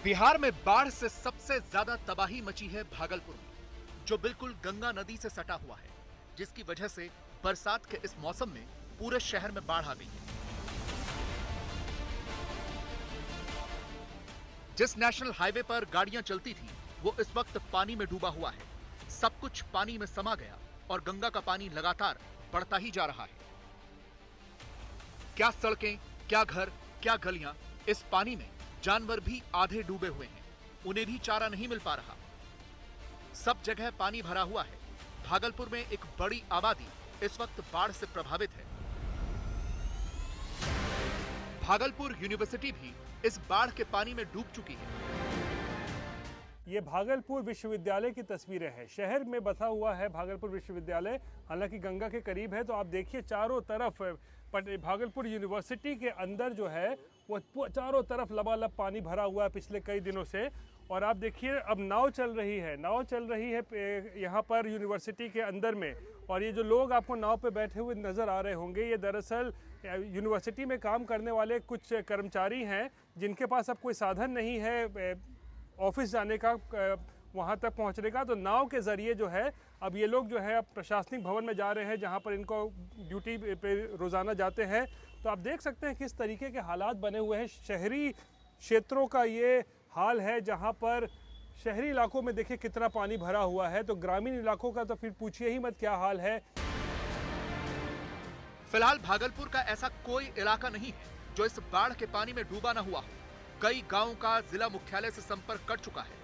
बिहार में बाढ़ से सबसे ज्यादा तबाही मची है भागलपुर में, जो बिल्कुल गंगा नदी से सटा हुआ है, जिसकी वजह से बरसात के इस मौसम में पूरे शहर में बाढ़ आ गई है। जिस नेशनल हाईवे पर गाड़ियां चलती थी, वो इस वक्त पानी में डूबा हुआ है। सब कुछ पानी में समा गया और गंगा का पानी लगातार बढ़ता ही जा रहा है। क्या सड़कें, क्या घर, क्या गलियां, इस पानी में जानवर भी आधे डूबे हुए हैं। उन्हें भी चारा नहीं मिल पा रहा। सब जगह पानी भरा हुआ है। भागलपुर में एक बड़ी आबादी इस वक्त बाढ़ से प्रभावित है। भागलपुर यूनिवर्सिटी भी इस बाढ़ के पानी में डूब चुकी है। ये भागलपुर विश्वविद्यालय की तस्वीरें हैं। शहर में बसा हुआ है भागलपुर विश्वविद्यालय, हालांकि गंगा के करीब है। तो आप देखिए चारों तरफ भागलपुर यूनिवर्सिटी के अंदर जो है वो चारों तरफ लबालब पानी भरा हुआ है पिछले कई दिनों से। और आप देखिए अब नाव चल रही है यहाँ पर यूनिवर्सिटी के अंदर में। और ये जो लोग आपको नाव पे बैठे हुए नज़र आ रहे होंगे, ये दरअसल यूनिवर्सिटी में काम करने वाले कुछ कर्मचारी हैं, जिनके पास अब कोई साधन नहीं है ऑफिस जाने का, वहाँ तक पहुँचने का। तो नाव के ज़रिए जो है अब ये लोग जो है अब प्रशासनिक भवन में जा रहे हैं, जहाँ पर इनको ड्यूटी पे रोज़ाना जाते हैं। तो आप देख सकते हैं किस तरीके के हालात बने हुए हैं। शहरी क्षेत्रों का ये हाल है, जहाँ पर शहरी इलाकों में देखिए कितना पानी भरा हुआ है, तो ग्रामीण इलाकों का तो फिर पूछिए ही मत क्या हाल है। फिलहाल भागलपुर का ऐसा कोई इलाका नहीं है जो इस बाढ़ के पानी में डूबा न हुआ हो। कई गांवों का जिला मुख्यालय से संपर्क कट चुका है।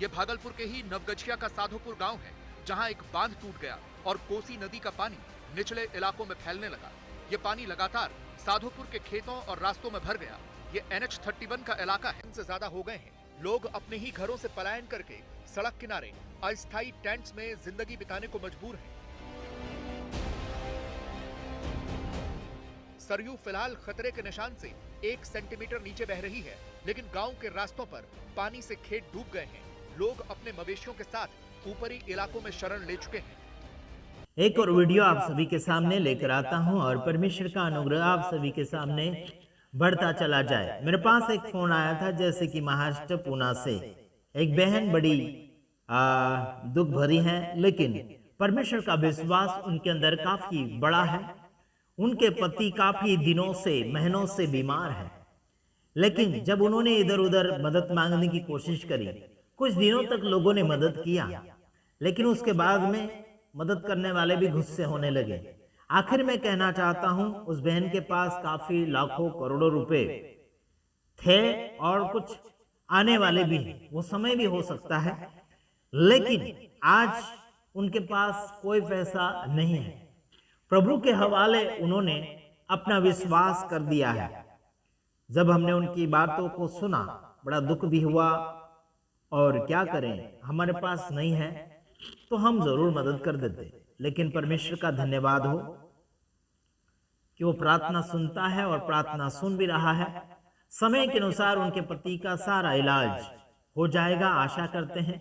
यह भागलपुर के ही नवगछिया का साधोपुर गांव है, जहां एक बांध टूट गया और कोसी नदी का पानी निचले इलाकों में फैलने लगा। ये पानी लगातार साधोपुर के खेतों और रास्तों में भर गया। ये NH 31 का इलाका है। इनसे ज्यादा हो गए हैं। लोग अपने ही घरों से पलायन करके सड़क किनारे अस्थायी टेंट्स में जिंदगी बिताने को मजबूर हैं। सरयू फिलहाल खतरे के निशान से 1 सेंटीमीटर नीचे बह रही है, लेकिन गांव के रास्तों पर पानी से खेत डूब गए हैं। लोग अपने मवेशियों के साथ ऊपरी इलाकों में शरण ले चुके हैं। एक और वीडियो आप सभी के सामने लेकर आता हूं और परमेश्वर का अनुग्रह आप सभी के सामने बढ़ता चला जाए। मेरे पास एक फोन आया था, जैसे कि महाराष्ट्र पूना से एक बहन बड़ी दुख भरी है, लेकिन परमेश्वर का विश्वास उनके अंदर काफी बड़ा है। उनके पति काफी दिनों से, महीनों से बीमार है, लेकिन जब उन्होंने इधर उधर मदद मांगने की कोशिश करी, कुछ दिनों तक लोगों ने मदद किया, लेकिन उसके बाद में मदद करने वाले भी गुस्से होने लगे। आखिर में कहना चाहता हूं, उस बहन के पास काफी लाखों करोड़ों रुपए थे और कुछ आने वाले भी हैं, वो समय भी हो सकता है, लेकिन आज उनके पास कोई पैसा नहीं है। प्रभु के हवाले उन्होंने अपना विश्वास कर दिया है। जब हमने उनकी बातों को सुना, बड़ा दुख भी हुआ। और क्या करें, हमारे पास नहीं है तो हम जरूर मदद कर देते, लेकिन परमेश्वर का धन्यवाद हो कि वो प्रार्थना सुनता है और प्रार्थना सुन भी रहा है। समय के अनुसार उनके पति का सारा इलाज हो जाएगा, आशा करते हैं।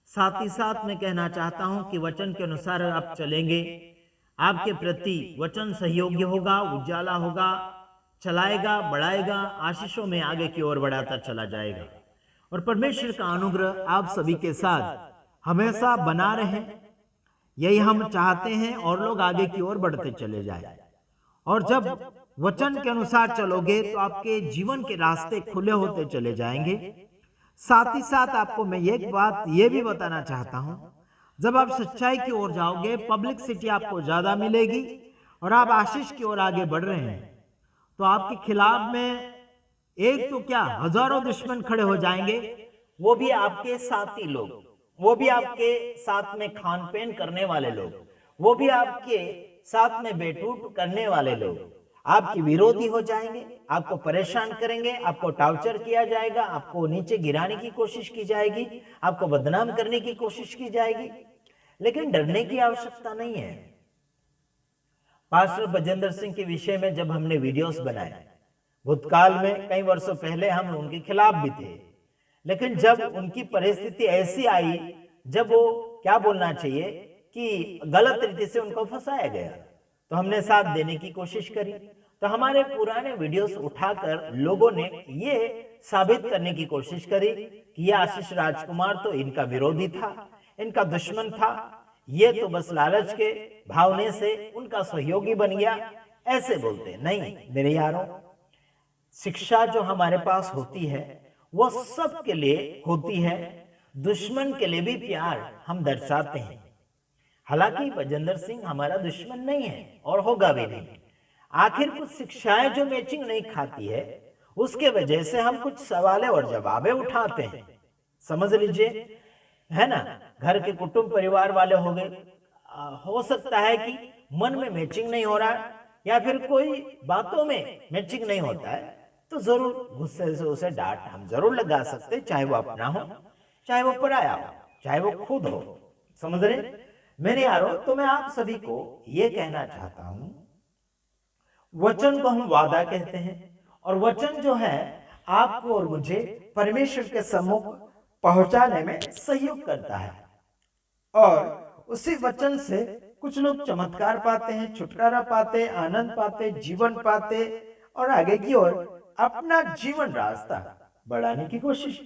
साथ ही साथ मैं कहना चाहता हूं कि वचन के अनुसार आप चलेंगे, आपके प्रति वचन सहयोगी होगा, उजाला होगा, चलाएगा, बढ़ाएगा, आशीषों में आगे की ओर बढ़ाता चला जाएगा। और परमेश्वर का अनुग्रह आप सभी के साथ हमेशा बना रहे, यही हम चाहते हैं, और लोग आगे की ओर बढ़ते चले जाए। और जब वचन के अनुसार चलोगे तो आपके जीवन के रास्ते खुले होते चले जाएंगे। साथ ही साथ आपको मैं एक बात ये भी बताना चाहता हूं, जब आप सच्चाई की ओर जाओगे, पब्लिसिटी आपको ज्यादा मिलेगी और आप आशीष की ओर आगे बढ़ रहे हैं, तो आपके खिलाफ में एक तो क्या हजारों दुश्मन खड़े हो जाएंगे। वो भी आपके साथी लोग, वो भी आपके साथ में खान पीन करने वाले लोग, वो भी आपके साथ में बेटूट करने वाले लोग आपके विरोधी हो जाएंगे, आपको परेशान करेंगे, आपको टार्चर किया जाएगा, आपको नीचे गिराने की कोशिश की जाएगी, आपको बदनाम करने की कोशिश की जाएगी। लेकिन डरने की आवश्यकता नहीं है। पास्टर बजेंद्र सिंह के विषय में जब हमने वीडियोस बनाए, भूतकाल में कई वर्षों पहले हम उनके खिलाफ भी थे, लेकिन जब उनकी परिस्थिति ऐसी आई, जब वो क्या बोलना चाहिए कि गलत रीति से उनको फंसाया गया, तो हमने साथ देने की कोशिश करी। तो हमारे पुराने वीडियोस उठाकर लोगों ने ये साबित करने की कोशिश करी कि यह आशीष राजकुमार तो इनका विरोधी था, इनका दुश्मन था, ये तो बस लालच के भावने से उनका सहयोगी बन गया, ऐसे बोलते। नहीं मेरे यारों, शिक्षा जो हमारे पास होती है वो सबके लिए होती है, दुश्मन के लिए भी प्यार हम दर्शाते हैं। हालांकि बजेंद्र सिंह हमारा दुश्मन नहीं है और होगा भी नहीं। आखिर कुछ शिक्षाएं जो मैचिंग नहीं खाती है उसके वजह से हम कुछ सवालें और जवाबें उठाते हैं, समझ लीजिए, है ना। घर के कुटुंब परिवार वाले हो गए, हो सकता है कि मन में मैचिंग नहीं हो रहा या फिर कोई बातों में मैचिंग नहीं होता है, तो जरूर गुस्से से उसे डांट हम जरूर लगा सकते, चाहे वो अपना हो, चाहे वो पराया हो, चाहे वो खुद हो, समझ रहे मेरे यारों। तो मैं आप सभी को ये कहना चाहता हूं, वचन को हम वादा कहते हैं और वचन जो है आपको और मुझे परमेश्वर के सम्मुख पहुंचाने में सहयोग करता है और उसी वचन से कुछ लोग चमत्कार पाते हैं, छुटकारा पाते, आनंद पाते, जीवन पाते और आगे की ओर अपना जीवन रास्ता बढ़ाने की कोशिश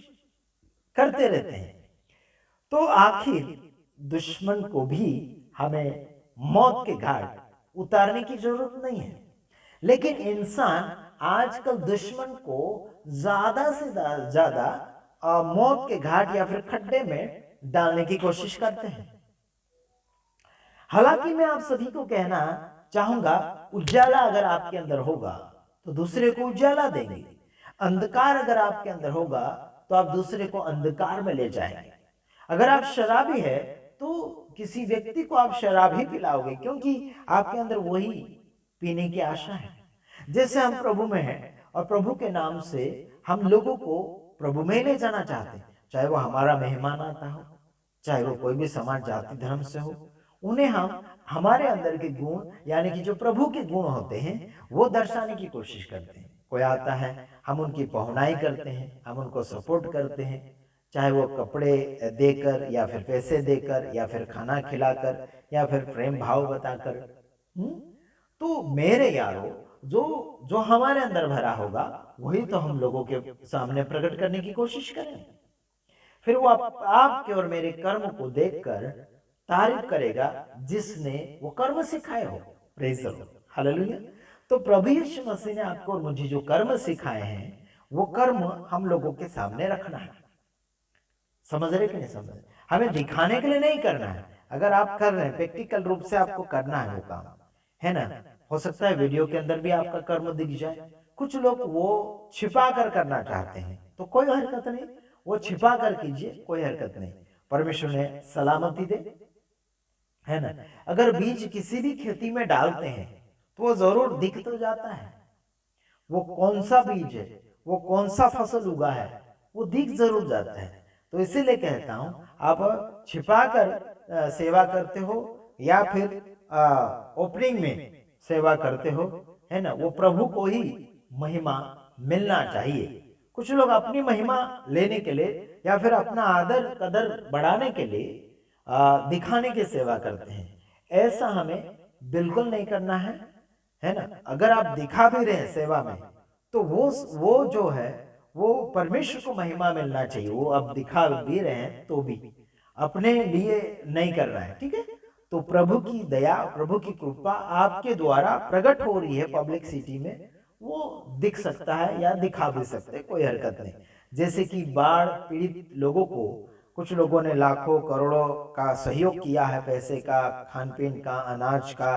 करते रहते हैं। तो आखिर दुश्मन को भी हमें मौत के घाट उतारने की जरूरत नहीं है, लेकिन इंसान आजकल दुश्मन को ज्यादा से ज्यादा मौत के घाट या फिर खड्डे में डालने की कोशिश करते हैं। हालांकि मैं आप सभी को कहना चाहूंगा, उजाला अगर आपके अंदर होगा तो दूसरे को उजाला देंगे, अंधकार अगर आपके अंदर होगा तो आप दूसरे को अंधकार में ले जाएंगे। अगर आप शराबी है तो किसी व्यक्ति को आप शराब ही पिलाओगे, क्योंकि आपके अंदर वही पीने की आशा है। जैसे हम प्रभु में हैं और प्रभु के नाम से हम लोगों को प्रभु में ले जाना चाहते हैं, चाहे वो हमारा मेहमान आता हो, चाहे वो कोई भी समाज जाति धर्म से हो, उन्हें हम हमारे अंदर के गुण यानी कि जो प्रभु के गुण होते हैं वो दर्शाने की कोशिश करते हैं। कोई आता है, हम उनकी पहुनाई करते हैं, हम उनको सपोर्ट करते हैं, चाहे वो कपड़े देकर या फिर पैसे देकर या फिर खाना खिलाकर या फिर प्रेम भाव बताकर। तो मेरे यारों, जो हमारे अंदर भरा होगा वही तो हम लोगों के सामने प्रकट करने की कोशिश करें। फिर वो आपके और मेरे कर्म को देखकर तारीफ करेगा जिसने वो कर्म सिखाए हो। Praise the Lord, hallelujah. तो प्रभु यीशु मसीह ने आपको और मुझे जो कर्म सिखाए हैं वो कर्म हम लोगों के सामने रखना है। समझ रहे कि नहीं समझ रहे? हमें दिखाने के लिए नहीं करना है। अगर आप कर रहे हैं, प्रैक्टिकल रूप से आपको करना है वो काम, है ना। हो सकता है वीडियो के अंदर भी आपका कर्म दिख जाए। कुछ लोग वो छिपा कर करना चाहते हैं, तो कोई हरकत नहीं, वो छिपा कर कीजिए, कोई हरकत नहीं। परमेश्वर ने सलामती दे, है ना। अगर बीज किसी भी खेती में डालते हैं तो वो जरूर दिख तो जाता है, वो कौन सा बीज है, वो कौन सा फसल उगा है, वो दिख जरूर जाता है। तो इसीलिए कहता हूं, आप छिपा कर सेवा करते हो या फिर ओपनिंग में सेवा करते हो, है ना, वो प्रभु को ही महिमा मिलना चाहिए। कुछ लोग अपनी महिमा लेने के लिए या फिर अपना आदर कदर बढ़ाने के लिए दिखाने की सेवा करते हैं। ऐसा हमें बिल्कुल नहीं करना है ना। अगर आप दिखा भी रहे हैं सेवा में तो वो जो है वो परमेश्वर को महिमा मिलना चाहिए। वो आप दिखा भी रहे हैं तो भी अपने लिए नहीं कर रहा है, ठीक है। तो प्रभु की दया, प्रभु की कृपा आपके द्वारा प्रकट हो रही है पब्लिक सिटी में, वो दिख सकता है या दिखा भी सकते, कोई हरकत नहीं। जैसे कि बाढ़ पीड़ित लोगों को कुछ लोगों ने लाखों करोड़ों का सहयोग किया है, पैसे का, खान पीन का, अनाज का,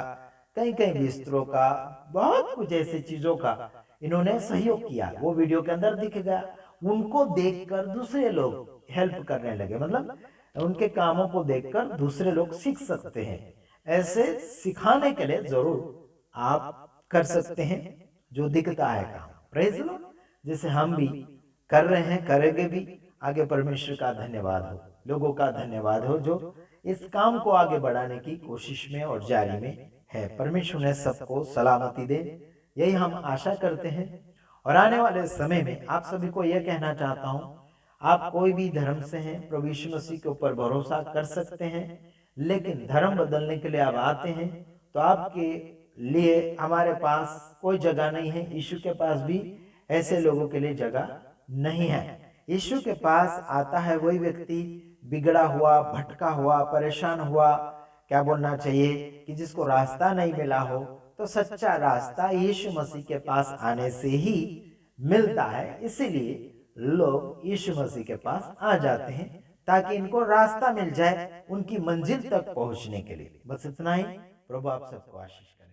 कई कई बिस्तरों का, बहुत कुछ ऐसी चीजों का इन्होंने सहयोग किया, वो वीडियो के अंदर दिख गया। उनको देखकर दूसरे लोग हेल्प करने लगे, मतलब उनके कामों को देखकर दूसरे लोग सीख सकते हैं। ऐसे सिखाने के लिए जरूर आप कर सकते हैं जो दिखता है काम। प्रेज़ द लॉर्ड, जैसे हम भी कर रहे हैं, करेंगे भी आगे। परमेश्वर का धन्यवाद हो, लोगों का धन्यवाद हो जो इस काम को आगे बढ़ाने की कोशिश में और जारी में है। परमेश्वर ने सबको सलामती दे, यही हम आशा करते हैं। और आने वाले समय में आप सभी को यह कहना चाहता हूं, आप कोई भी धर्म से हैं, प्रभु यीशु मसीह के ऊपर भरोसा कर सकते हैं, लेकिन धर्म बदलने के लिए आप आते हैं तो आपके लिए हमारे पास कोई जगह नहीं है। यीशु के पास भी ऐसे लोगों के लिए जगह नहीं है। यीशु के पास आता है वही व्यक्ति बिगड़ा हुआ, भटका हुआ, परेशान हुआ, क्या बोलना चाहिए कि जिसको रास्ता नहीं मिला हो। तो सच्चा रास्ता यीशु मसीह के पास आने से ही मिलता है। इसीलिए लोग यीशु मसीह के पास आ जाते हैं ताकि इनको रास्ता मिल जाए उनकी मंजिल तक पहुंचने के लिए। बस इतना ही। प्रभु आप सबको आशीष करे।